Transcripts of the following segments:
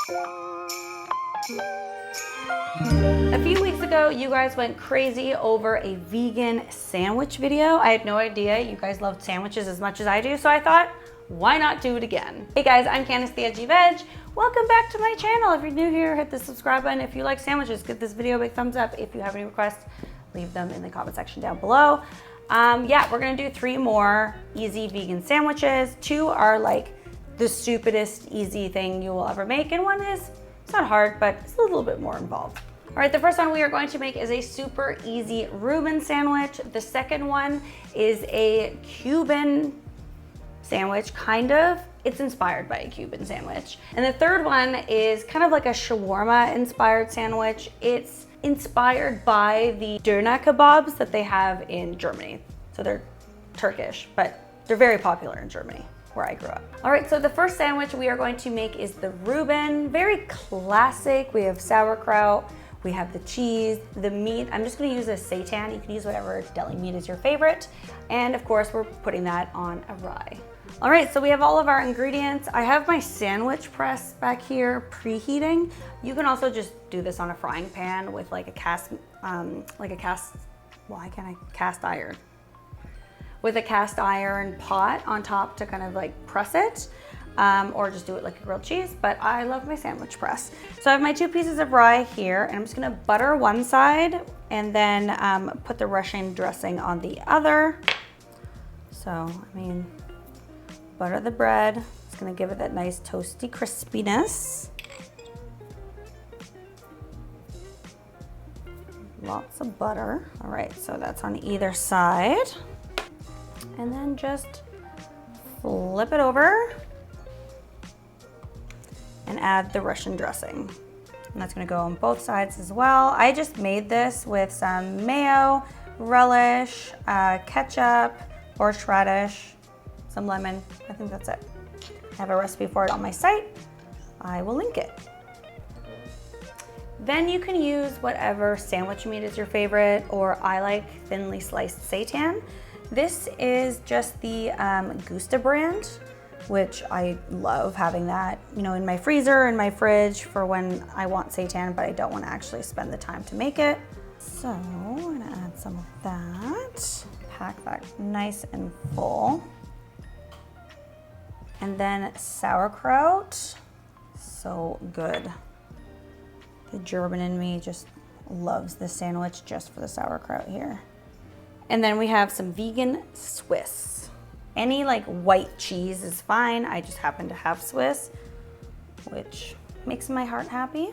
A few weeks ago, you guys went crazy over a vegan sandwich video. I had no idea you guys loved sandwiches as much as I do, so I thought, why not do it again? Hey guys, I'm Candace the Edgy Veg. Welcome back to my channel. If you're new here, hit the subscribe button. If you like sandwiches, give this video a big thumbs up. If you have any requests, leave them in the comment section down below. Yeah, we're gonna do 3 more easy vegan sandwiches. 2 are like the stupidest easy thing you will ever make, and 1 is, it's not hard, but it's a little bit more involved. All right, the first one we are going to make is a super easy Reuben sandwich. The second one is a Cuban sandwich, kind of. It's inspired by a Cuban sandwich. And the third one is kind of like a shawarma inspired sandwich. It's inspired by the doner kebabs that they have in Germany. So they're Turkish, but they're very popular in Germany, where I grew up. All right, so the first sandwich we are going to make is the Reuben. Very classic. We have sauerkraut, we have the cheese, the meat. I'm just gonna use a seitan. You can use whatever deli meat is your favorite. And of course, we're putting that on a rye. All right, so we have all of our ingredients. I have my sandwich press back here preheating. You can also just do this on a frying pan with like a cast iron. With a cast iron pot on top to kind of like press it, or just do it like a grilled cheese, but I love my sandwich press. So I have my 2 pieces of rye here, and I'm just gonna butter one side and then put the Russian dressing on the other. So, I mean, butter the bread. It's gonna give it that nice toasty crispiness. Lots of butter. All right, so that's on either side. And then just flip it over and add the Russian dressing. And that's gonna go on both sides as well. I just made this with some mayo, relish, ketchup, horseradish, some lemon. I think that's it. I have a recipe for it on my site. I will link it. Then you can use whatever sandwich meat is your favorite, or I like thinly sliced seitan. This is just the Gusta brand, which I love having that, you know, in my freezer, in my fridge for when I want seitan, but I don't want to actually spend the time to make it. So I'm gonna add some of that, pack that nice and full. And then sauerkraut, so good. The German in me just loves this sandwich just for the sauerkraut here. And then we have some vegan Swiss. Any like white cheese is fine. I just happen to have Swiss, which makes my heart happy.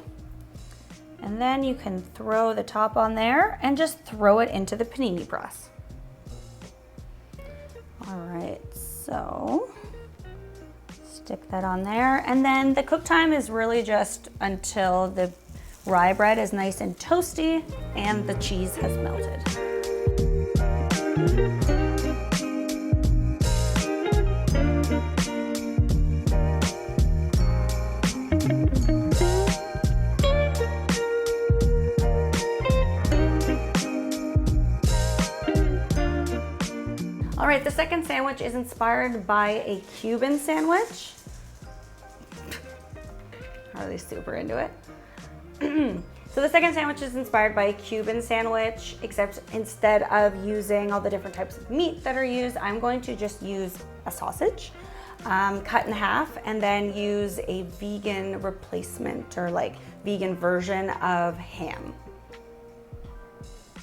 And then you can throw the top on there and just throw it into the panini press. All right, so stick that on there. And then the cook time is really just until the rye bread is nice and toasty and the cheese has melted. All right, the second sandwich is inspired by a Cuban sandwich. Are they super into it? So the second sandwich is inspired by a Cuban sandwich, except instead of using all the different types of meat that are used, I'm going to just use a sausage, cut in half, and then use a vegan replacement or like vegan version of ham.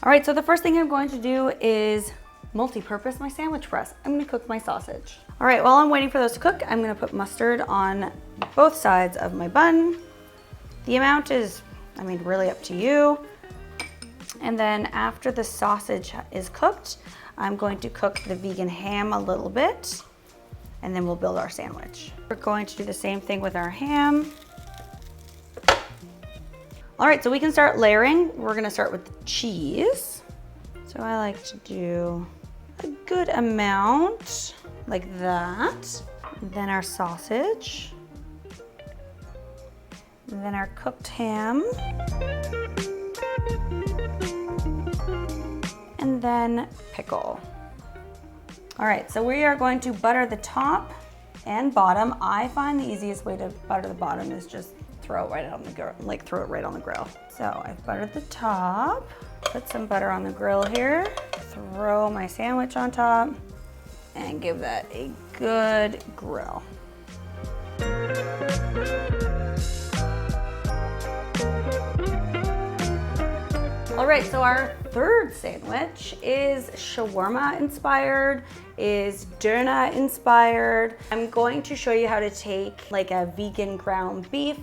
All right, so the first thing I'm going to do is multi-purpose my sandwich press. I'm gonna cook my sausage. All right, while I'm waiting for those to cook, I'm gonna put mustard on both sides of my bun. The amount is, I mean, really up to you. And then after the sausage is cooked, I'm going to cook the vegan ham a little bit, and then we'll build our sandwich. We're going to do the same thing with our ham. All right, so we can start layering. We're gonna start with the cheese. So I like to do a good amount, like that. Then our sausage. And then our cooked ham. And then pickle. All right, so we are going to butter the top and bottom. I find the easiest way to butter the bottom is just throw it right on the grill, like throw it right on the grill. So I've buttered the top, put some butter on the grill here, throw my sandwich on top, and give that a good grill. All right, so our third sandwich is shawarma inspired, is döner inspired. I'm going to show you how to take like a vegan ground beef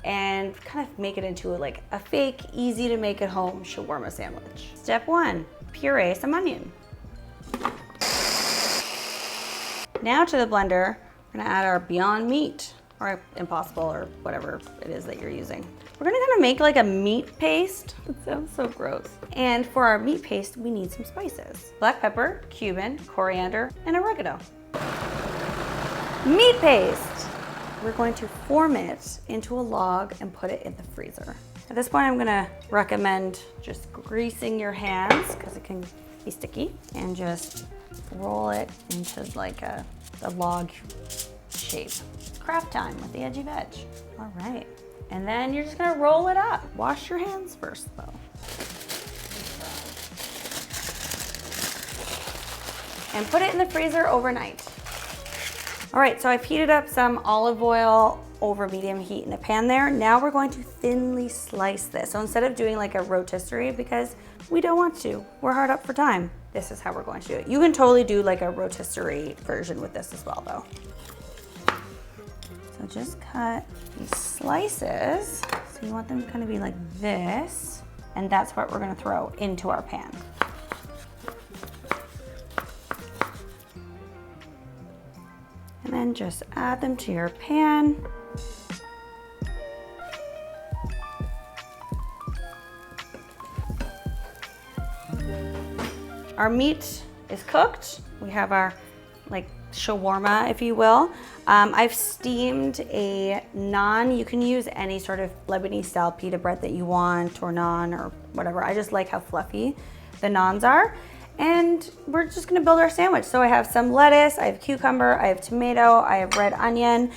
and kind of make it into like a fake, easy to make at home shawarma sandwich. Step one, puree some onion. Now to the blender, we're gonna add our Beyond Meat or Impossible or whatever it is that you're using. We're gonna kind of make like a meat paste. It sounds so gross. And for our meat paste, we need some spices. Black pepper, Cuban, coriander, and oregano. Meat paste. We're going to form it into a log and put it in the freezer. At this point, I'm gonna recommend just greasing your hands because it can be sticky, and just roll it into like a log shape. Craft time with the Edgy Veg. All right. And then you're just gonna roll it up. Wash your hands first though. And put it in the freezer overnight. All right, so I've heated up some olive oil over medium heat in a pan there. Now we're going to thinly slice this. So instead of doing like a rotisserie, because we don't want to, we're hard up for time, this is how we're going to do it. You can totally do like a rotisserie version with this as well though. So just cut these slices. So you want them to kind of be like this, and that's what we're gonna throw into our pan. And then just add them to your pan. Our meat is cooked. We have our like shawarma, if you will. I've steamed a naan. You can use any sort of Lebanese style pita bread that you want, or naan or whatever. I just like how fluffy the naans are. And we're just gonna build our sandwich. So I have some lettuce, I have cucumber, I have tomato, I have red onion.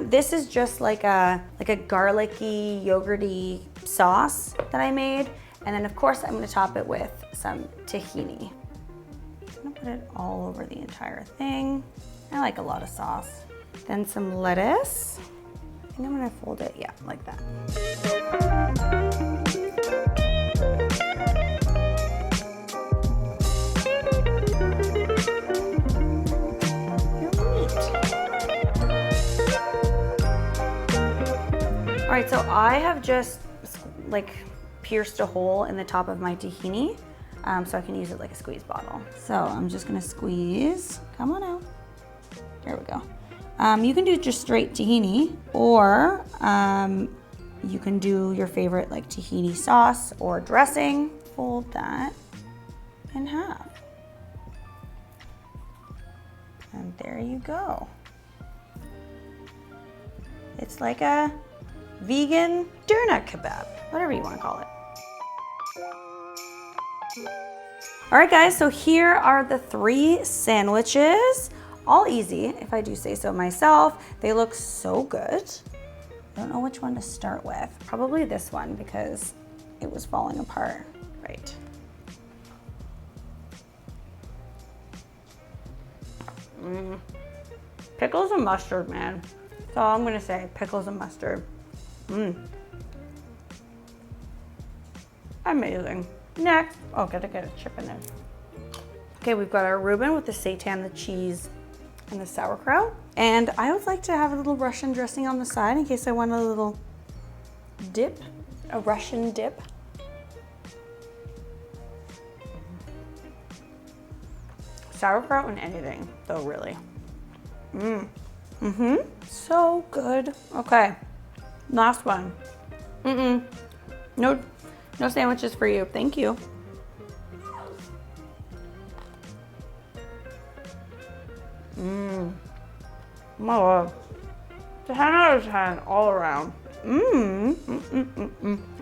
This is just like a garlicky, yogurty sauce that I made. And then of course I'm gonna top it with some tahini. I'm gonna put it all over the entire thing. I like a lot of sauce. Then some lettuce. I think I'm gonna fold it, yeah, like that. All right, so I have just like pierced a hole in the top of my tahini, so I can use it like a squeeze bottle. So I'm just gonna squeeze, come on out. There we go. You can do just straight tahini, or you can do your favorite like tahini sauce or dressing. Fold that in half. And there you go. It's like a vegan doner kebab, whatever you want to call it. All right guys, so here are the 3 sandwiches. All easy, if I do say so myself. They look so good. I don't know which one to start with. Probably this one because it was falling apart. Right. Pickles and mustard, man. That's all I'm gonna say, pickles and mustard. Amazing. Next, oh, gotta get a chip in there. Okay, we've got our Reuben with the seitan, the cheese, and the sauerkraut. And I would like to have a little Russian dressing on the side in case I want a little dip, a Russian dip. Sauerkraut and anything, though, really. So good. Okay, last one. No sandwiches for you, thank you. My love. 10 out of 10 all around.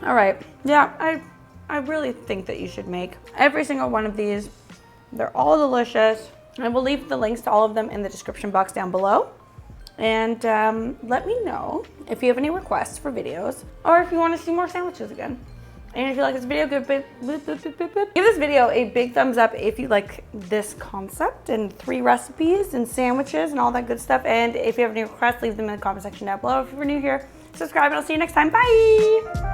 All right, yeah, I really think that you should make every single one of these. They're all delicious. I will leave the links to all of them in the description box down below. And let me know if you have any requests for videos or if you want to see more sandwiches again. And if you like this video, give this video a big thumbs up if you like this concept and 3 recipes and sandwiches and all that good stuff. And if you have any requests, leave them in the comment section down below. If you're new here, subscribe and I'll see you next time. Bye!